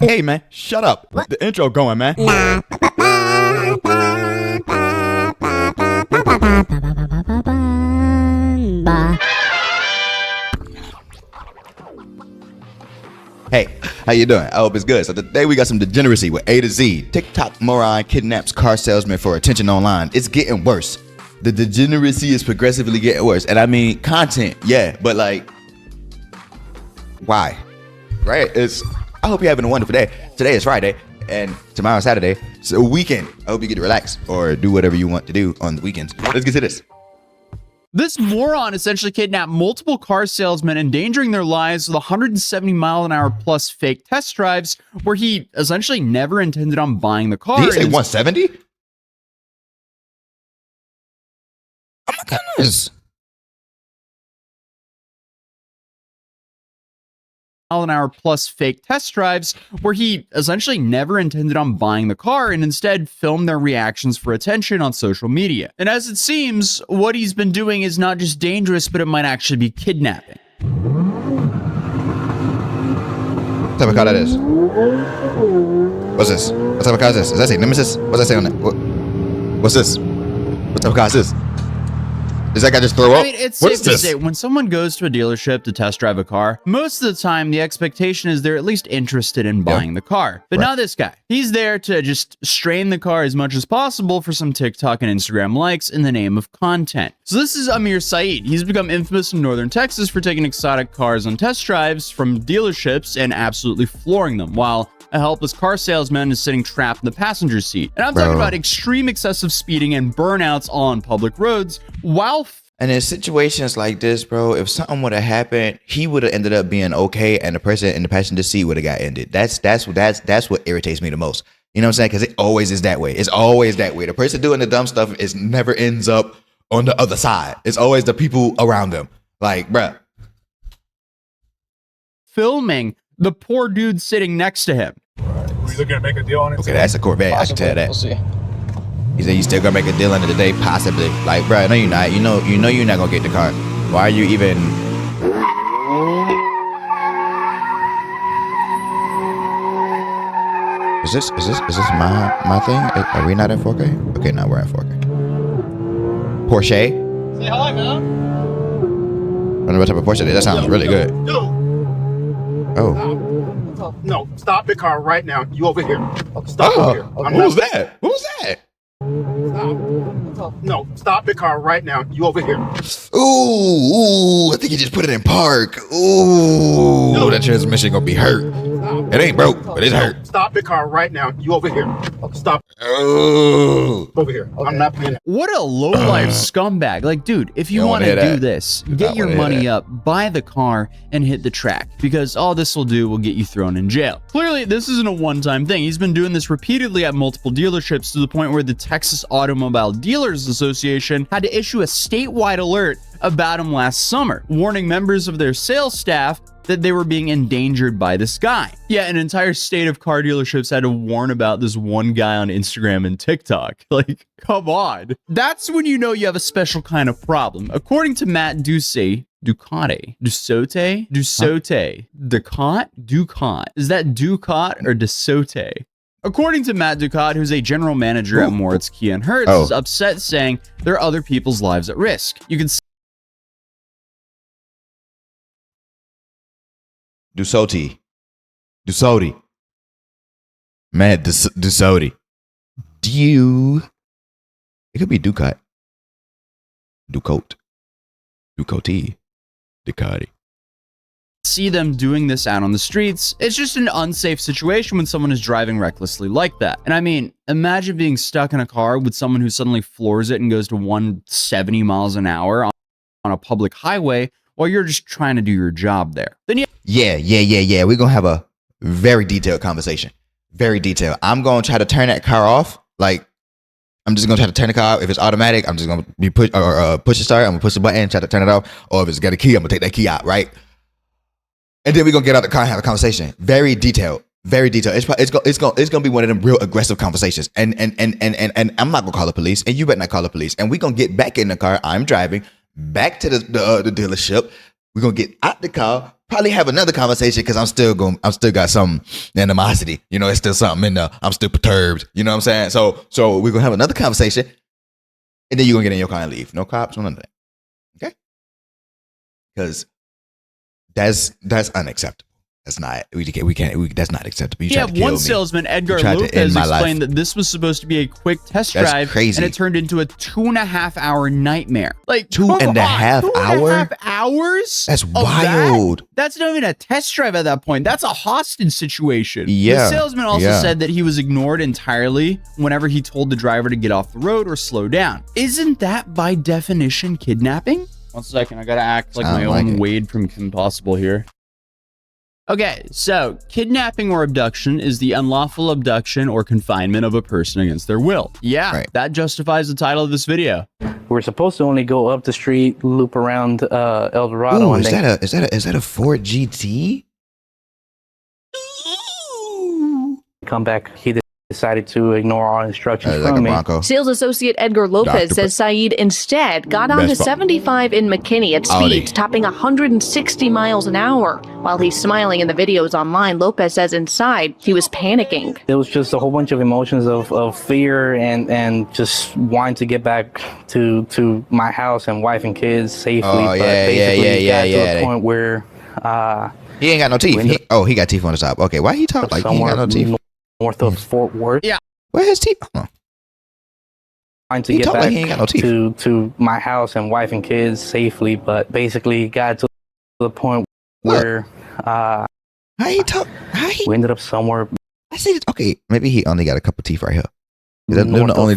Hey man, shut up. What? The intro going, man. Hey, how you doing? I hope it's good. So today we got some degeneracy with A to Z. TikTok moron kidnaps car salesman for attention online. It's getting worse. The degeneracy is progressively getting worse. And I mean, content, yeah, but like, why? Right? I hope you're having a wonderful day. Today is Friday and tomorrow is Saturday. So weekend. I hope you get to relax or do whatever you want to do on the weekends. Let's get to this. This moron essentially kidnapped multiple car salesmen, endangering their lives with 170 mile an hour plus fake test drives where he essentially never intended on buying the car. Did he say 170? Oh my goodness. Mile an hour plus fake test drives where he essentially never intended on buying the car and instead filmed their reactions for attention on social media. And as it seems, what he's been doing is not just dangerous, but it might actually be kidnapping. What type of car that is? What's this? What type of car is this? Does that say Nemesis? What's that say on it? What's this? What type of car is this? Does that guy just throw up? I mean, it's safe to say when someone goes to a dealership to test drive a car, most of the time the expectation is they're at least interested in buying the car. But not this guy. He's there to just strain the car as much as possible for some TikTok and Instagram likes in the name of content. So this is Amir Saeed. He's become infamous in northern Texas for taking exotic cars on test drives from dealerships and absolutely flooring them, while a helpless car salesman is sitting trapped in the passenger seat. And I'm talking about extreme excessive speeding and burnouts on public roads while and in situations like this, bro, if something would have happened, he would have ended up being okay, and the person in the passenger seat would have got ended. That's what irritates me the most. You know what I'm saying? Because it always is that way. It's always that way. The person doing the dumb stuff is never ends up on the other side. It's always the people around them. Like, bruh. Filming the poor dude sitting next to him. Are you looking to make a deal on it? Okay, that's a Corvette. Possibly. I can tell that. We'll see. He said you still gonna make a deal end of the day, possibly. Like, bro, no, you're not. You know you're not gonna get the car. Why are you even? Is this my thing? Are we not in 4K? Okay, now we're in 4K. Porsche. Say hi, man. I don't know what type of Porsche it is. That sounds really good. Oh. No, stop the car right now. You over here. Stop over here. What was that? What was that? Stop. No, stop the car right now. You over here. Ooh, I think you just put it in park. Ooh, that transmission gonna be hurt. It ain't broke, but it's hurt. Stop the car right now. You over here. Stop. Oh. Over here. Okay. I'm not paying. What a low-life scumbag. Like, dude, if you want to do this, get your money up, buy the car, and hit the track. Because all this will do will get you thrown in jail. Clearly, this isn't a one-time thing. He's been doing this repeatedly at multiple dealerships to the point where the Texas Automobile Dealers Association had to issue a statewide alert about him last summer, warning members of their sales staff that they were being endangered by this guy. Yeah, an entire state of car dealerships had to warn about this one guy on Instagram and TikTok. Like, come on. That's when you know you have a special kind of problem. According to Matt Ducey, Ducati. Is that Ducat or Ducote? According to Matt Ducat, who's a general manager at Moritz Kia and Hertz, is upset, saying there are other people's lives at risk. You can Dusotti. Man, Dusotti. It could be Ducat. Ducote. Ducati. see them doing this out on the streets. It's just an unsafe situation when someone is driving recklessly like that. And I mean, imagine being stuck in a car with someone who suddenly floors it and goes to 170 miles an hour on a public highway while you're just trying to do your job there. Then Yeah. We're going to have a very detailed conversation. Very detailed. I'm going to try to turn that car off. Like, I'm just going to try to turn the car off. If it's automatic, I'm just going to be push the start. I'm going to push the button, try to turn it off. Or if it's got a key, I'm going to take that key out, right? And then we're going to get out the car and have a conversation. Very detailed. Very detailed. It's going to be one of them real aggressive conversations. And I'm not going to call the police. And you better not call the police. And we're going to get back in the car. I'm driving back to the dealership. We're gonna get out the car, probably have another conversation because I'm still got some animosity. You know, it's still something in there. I'm still perturbed. You know what I'm saying? So we're gonna have another conversation, and then you're gonna get in your car and leave. No cops, no none of that. Okay? Because that's unacceptable. That's not that's not acceptable. Yeah, one salesman, Edgar Lopez, explained that this was supposed to be a quick test drive, crazy. And it turned into a 2.5 hour nightmare. Like 2.5 hours? That's wild. That's not even a test drive at that point. That's a hostage situation. Yeah. The salesman also said that he was ignored entirely whenever he told the driver to get off the road or slow down. Isn't that by definition kidnapping? 1 second, I gotta act like my own Wade from Kim Possible here. Okay, so kidnapping or abduction is the unlawful abduction or confinement of a person against their will. Yeah, that justifies the title of this video. We're supposed to only go up the street, loop around El Dorado. Ooh, is that a Ford GT? Come back. He decided to ignore all instructions from me. Sales associate Edgar Lopez says Saeed instead got onto 75 in McKinney at speeds topping 160 miles an hour. While he's smiling in the videos online, Lopez says inside he was panicking. It was just a whole bunch of emotions of fear and just wanting to get back to my house and wife and kids safely. Got to a point where he ain't got no teeth. He got teeth on the top. Okay, why he talk like he ain't got no teeth? North of Fort Worth. Yeah. Where his teeth? Trying to get back to my house and wife and kids safely, but basically got to the point where we ended up somewhere. I see. Okay, maybe he only got a couple teeth right here.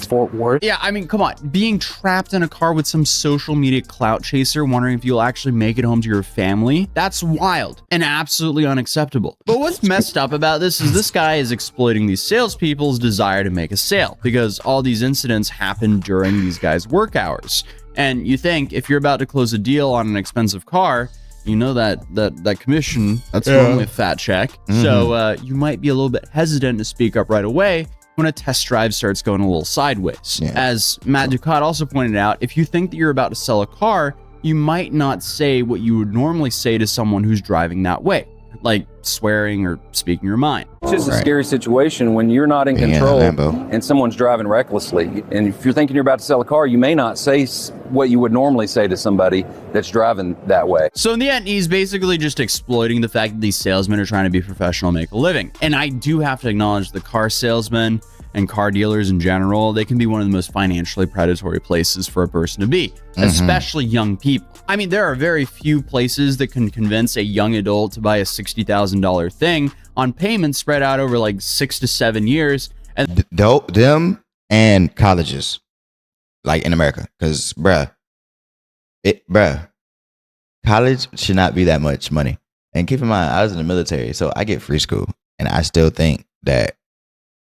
Fort Worth. Yeah, I mean, come on. Being trapped in a car with some social media clout chaser, wondering if you'll actually make it home to your family, that's wild and absolutely unacceptable. But what's messed up about this is this guy is exploiting these salespeople's desire to make a sale because all these incidents happen during these guys' work hours. And you think if you're about to close a deal on an expensive car, you know that commission, that's normally a fat check. Mm-hmm. So you might be a little bit hesitant to speak up right away when a test drive starts going a little sideways. Yeah. As Matt Ducat also pointed out, if you think that you're about to sell a car, you might not say what you would normally say to someone who's driving that way, like swearing or speaking your mind. It's just a scary situation when you're not in control and someone's driving recklessly. And if you're thinking you're about to sell a car, you may not say what you would normally say to somebody that's driving that way. So in the end, he's basically just exploiting the fact that these salesmen are trying to be professional, make a living. And I do have to acknowledge the car salesmen and car dealers in general, they can be one of the most financially predatory places for a person to be, especially young people. I mean, there are very few places that can convince a young adult to buy a $60,000 thing on payments spread out over like 6 to 7 years. And them and colleges, like in America, because college should not be that much money. And keep in mind, I was in the military, so I get free school, and I still think that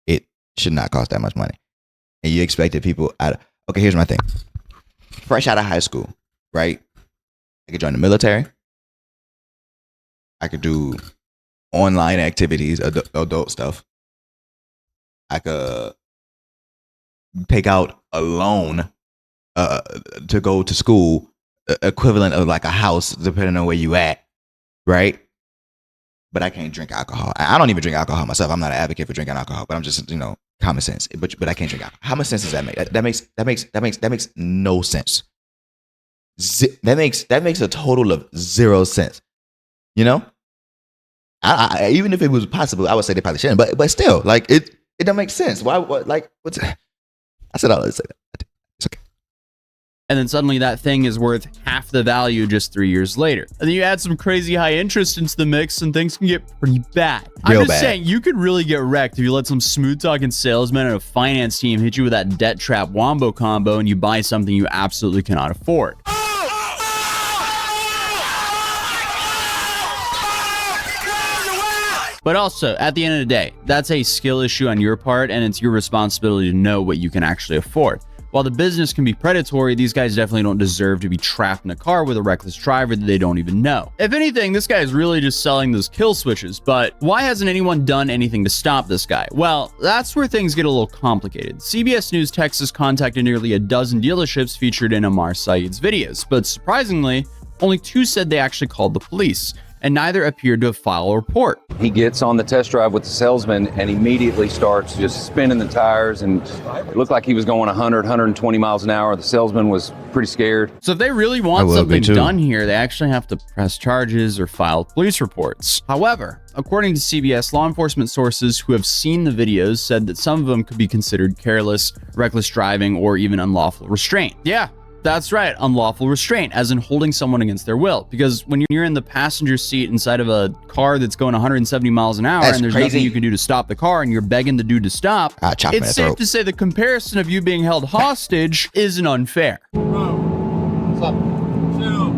it should not cost that much money. And you expected people okay, here's my thing. Fresh out of high school, right? I could join the military. I could do online activities, adult stuff. I could take out a loan to go to school, equivalent of like a house, depending on where you at, right? But I can't drink alcohol. I don't even drink alcohol myself. I'm not an advocate for drinking alcohol, but I'm just, common sense. But I can't drink alcohol. How much sense does that make? That makes no sense. That makes a total of 0 sense. I even if it was possible, I would say they probably shouldn't. But still, like it don't make sense. Why? What's? I said all this. It's okay. And then suddenly that thing is worth half the value just 3 years later. And then you add some crazy high interest into the mix and things can get pretty bad. I'm just saying, you could really get wrecked if you let some smooth talking salesman and a finance team hit you with that debt trap wombo combo and you buy something you absolutely cannot afford. But also, at the end of the day, that's a skill issue on your part, and it's your responsibility to know what you can actually afford. While the business can be predatory, these guys definitely don't deserve to be trapped in a car with a reckless driver that they don't even know. If anything, this guy is really just selling those kill switches, but why hasn't anyone done anything to stop this guy? Well, that's where things get a little complicated. CBS News Texas contacted nearly a dozen dealerships featured in Amar Saeed's videos, but surprisingly, only 2 said they actually called the police, and neither appeared to have filed a report. He gets on the test drive with the salesman and immediately starts just spinning the tires, and it looked like he was going 100, 120 miles an hour. The salesman was pretty scared. So if they really want something done here, they actually have to press charges or file police reports. However, according to CBS, law enforcement sources who have seen the videos said that some of them could be considered careless, reckless driving, or even unlawful restraint. Yeah, that's right, unlawful restraint, as in holding someone against their will. Because when you're in the passenger seat inside of a car that's going 170 miles an hour and there's nothing you can do to stop the car and you're begging the dude to stop, it's safe to say the comparison of you being held hostage isn't unfair. Bro, what's up? Chill.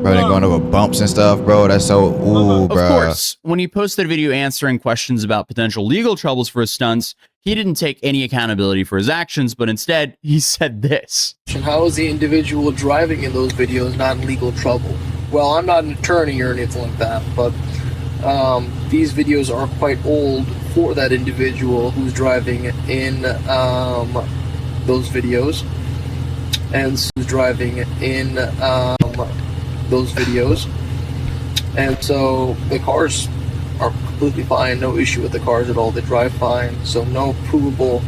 Bro, they're going over bumps and stuff, bro. That's so, ooh, bro. Of course, when he posted a video answering questions about potential legal troubles for his stunts, he didn't take any accountability for his actions, but instead, he said this. How is the individual driving in those videos not in legal trouble? Well, I'm not an attorney or anything like that, but these videos are quite old for that individual who's driving in those videos, and who's driving in those videos. And so the cars are completely fine, no issue with the cars at all. They drive fine, so no provable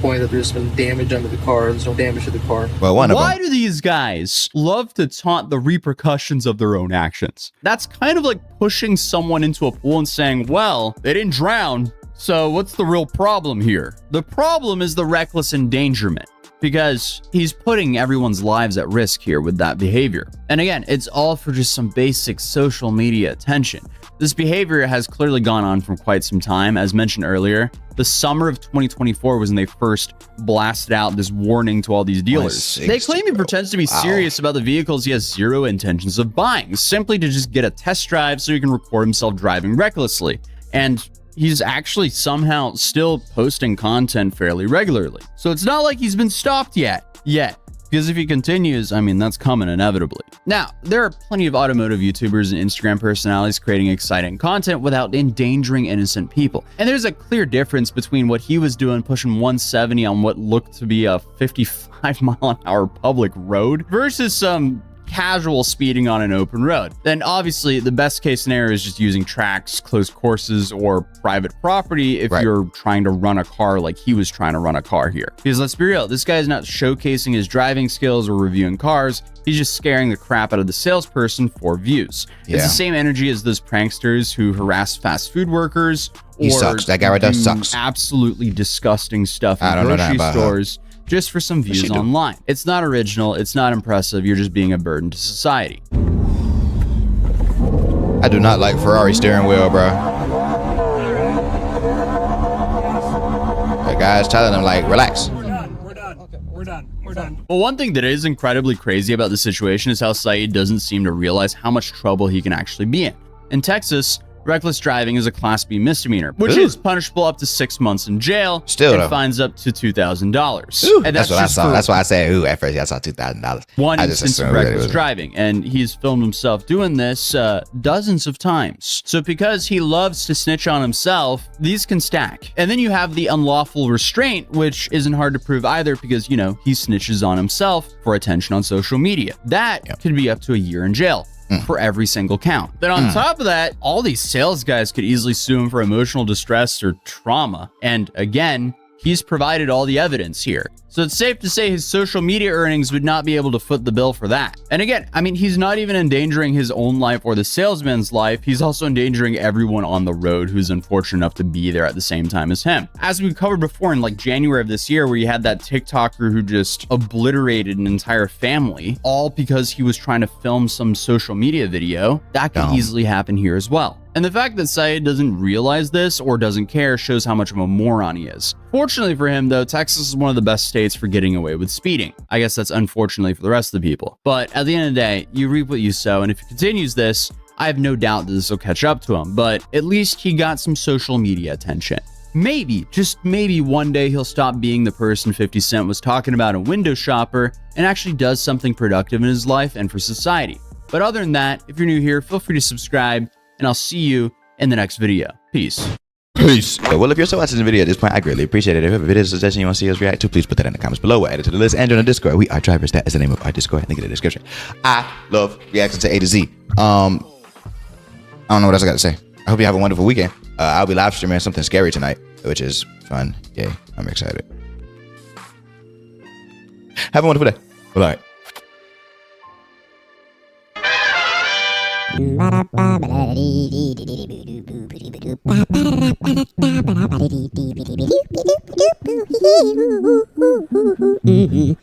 point that there's been damage under the car. There's no damage to the car. Well, why do these guys love to taunt the repercussions of their own actions? That's kind of like pushing someone into a pool and saying, well, they didn't drown, so what's the real problem here? The problem is the reckless endangerment, because he's putting everyone's lives at risk here with that behavior. And again, it's all for just some basic social media attention. This behavior has clearly gone on for quite some time. As mentioned earlier, the summer of 2024 was when they first blasted out this warning to all these dealers. They claim he pretends to be serious about the vehicles he has zero intentions of buying, simply to just get a test drive so he can record himself driving recklessly. And he's actually somehow still posting content fairly regularly. So it's not like he's been stopped yet. Because if he continues, I mean, that's coming inevitably. Now, there are plenty of automotive YouTubers and Instagram personalities creating exciting content without endangering innocent people. And there's a clear difference between what he was doing, pushing 170 on what looked to be a 55-mile-an-hour public road, versus some casual speeding on an open road. Then obviously the best case scenario is just using tracks, closed courses, or private property if you're trying to run a car like he was trying to run a car here. Because let's be real, this guy is not showcasing his driving skills or reviewing cars. He's just scaring the crap out of the salesperson for views. It's the same energy as those pranksters who harass fast food workers. He sucks. That guy right there sucks. Absolutely disgusting stuff in grocery stores. Just for some views online. It's not original, it's not impressive, you're just being a burden to society. I do not like Ferrari steering wheel, bro. The guy's telling them, like, relax. We're done. Well, one thing that is incredibly crazy about the situation is how Saeed doesn't seem to realize how much trouble he can actually be in. In Texas, reckless driving is a Class B misdemeanor, which is punishable up to 6 months in jail and fines up to $2,000. And that's what I saw. That's why I said, ooh, at first I saw $2,000. One instance of reckless driving, and he's filmed himself doing this dozens of times. So because he loves to snitch on himself, these can stack. And then you have the unlawful restraint, which isn't hard to prove either because, you know, he snitches on himself for attention on social media. That could be up to a year in jail. For every single count. Then on top of that, all these sales guys could easily sue him for emotional distress or trauma. And again, he's provided all the evidence here. So it's safe to say his social media earnings would not be able to foot the bill for that. And again, I mean, he's not even endangering his own life or the salesman's life. He's also endangering everyone on the road who's unfortunate enough to be there at the same time as him. As we covered before in like January of this year, where you had that TikToker who just obliterated an entire family, all because he was trying to film some social media video, that could easily happen here as well. And the fact that Saeed doesn't realize this or doesn't care shows how much of a moron he is. Fortunately for him, though, Texas is one of the best states for getting away with speeding. I guess that's unfortunately for the rest of the people. But at the end of the day, you reap what you sow, and if he continues this, I have no doubt that this will catch up to him, but at least he got some social media attention. Maybe, just maybe one day he'll stop being the person 50 Cent was talking about in Window Shopper and actually does something productive in his life and for society. But other than that, if you're new here, feel free to subscribe, and I'll see you in the next video. Peace. Peace. Well, if you're still watching the video at this point, I greatly appreciate it. If you have a video suggestion you want to see us react to, please put that in the comments below. We'll add it to the list and join the Discord. We are drivers. That is the name of our Discord. Link in the description. I love reacting to A to Z. I don't know what else I got to say. I hope you have a wonderful weekend. I'll be live streaming something scary tonight, which is fun. Yay. I'm excited. Have a wonderful day. Bye. Mm-hmm.